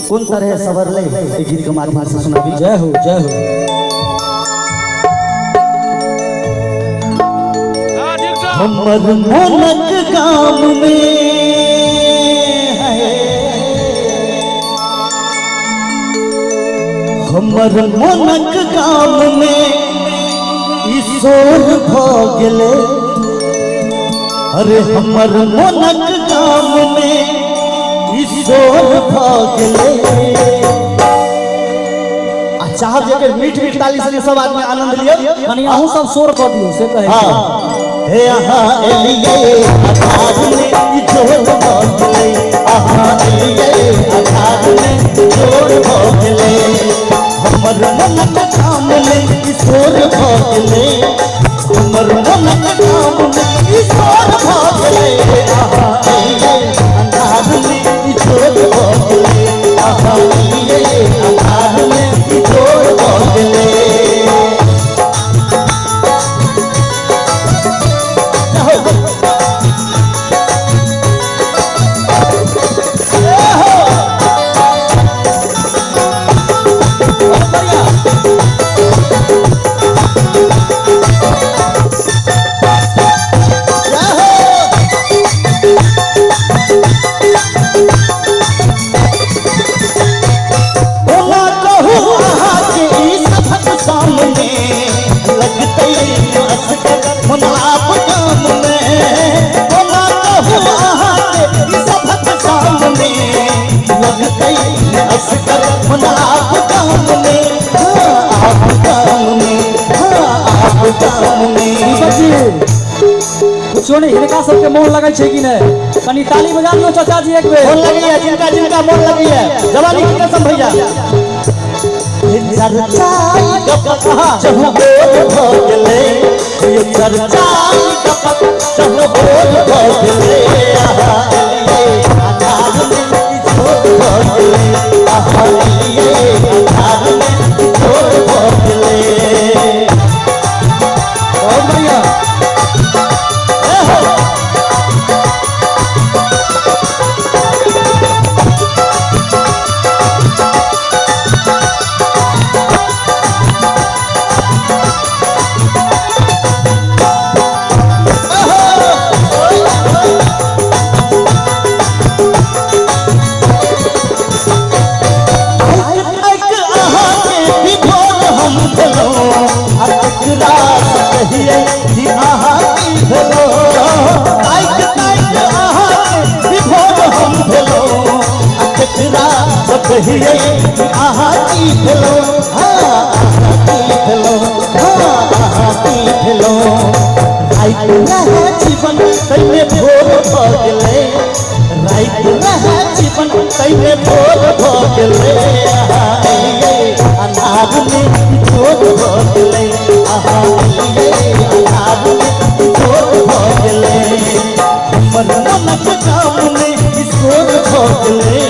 कौन तरह सबर ले गीत के माध्यम से सुनाबी। जय हो जय हो। हमर मोनक गाम में है, हमर मोनक गाम में ईश्वर भ गेले। अरे हमर मोनक गाम में ईश्वर भ गेले। चाहब जेकर मीठ मीठ ताली से सब आदमी आनंद लियो। कनी अहू सब शोर कर दियो से कहे। हां हे आहा एलिए आधार में जोर भगले। आहा एलिए आधार में जोर भगले। हमर मनक काम में ईश्वर भगले। हमर मनक काम में ईश्वर भगले। आहा एलिए आधार में जोर भगले। आहा एलिए आधार में जोर भगले। सुनी हिनका सबके मोन लगै छै कि नहीं? कनी ताली बजा दियो चाचा जी एक बेर। मोन लगी है जिनका जिनका मोन लगी है जवानी की कसम भैया। चरचाई गप चहु बोल भ गेले। ये चरचाई गप चहु बोल भ गेले। आहा एलिए आधार में जोर भ गेले। आहा एलिए आधार में जोर भ गेले। बहुत बढ़िया। आहा की भेलो हाँ आहा की भेलो हाँ आहा की भेलो। राइत रहे जीवन तैने भोर भ गेले। राइत रहे जीवन तैने भोर भ गेले। आहा एलिए अनार में जोर भ गेले। आहा एलिए अनार में जोर भ गेले। हमर मनक काम में ईश्वर भ गेले।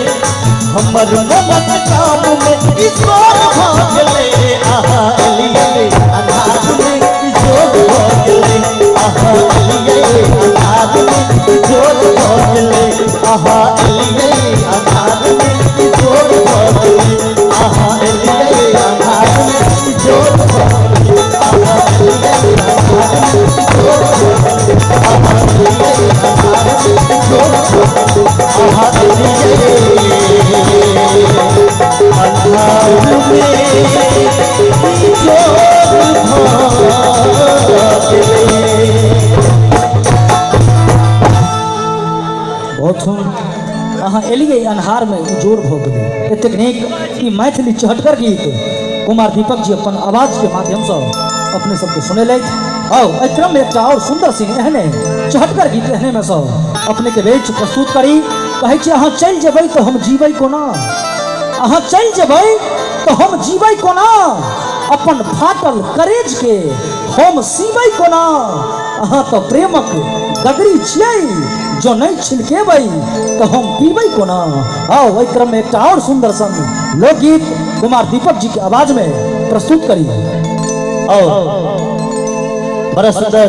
हमर मनक काम में ईश्वर भ गेले। आहा एलिए आधार में जोर भ गेले। आहा एलिए आधार में जोर भ गेले। आहा एलिए आधार में जोर भ गेले। आहा एलिए आधार में जोर भ गेले। आहा एलिए आधार में जोर भ गेले। आहा एलिए आधार में जोर भ गेले। आहा एलिए अहाँ एलिए अन्हार में जोर भ गेलै। एतेक नीक ई मैथिली चहटगर गीत कुमार दीपक जी अपन आवाज के माध्यम से अपने सबको सुनेलथि। आओ क्रम में एक और सुंदर सिंह एहने चहटगर गीत एहने में से अपने के बीच प्रस्तुत करी। कहे छी अहाँ चल जेबै तो हम जीबै कोना। अहाँ चल जेबै तो हम जीबै कोना। अपन फाटल करेज के हम सीबै कोना। अहाँ तो प्रेमक गगरी छियै जो नहीं छिलकेबै तो हम पीबै कोना। आओ एहि क्रम में एक और सुंदर संग लोकगीत कुमार दीपक जी की आवाज में प्रस्तुत करी। बड़ा सुंदर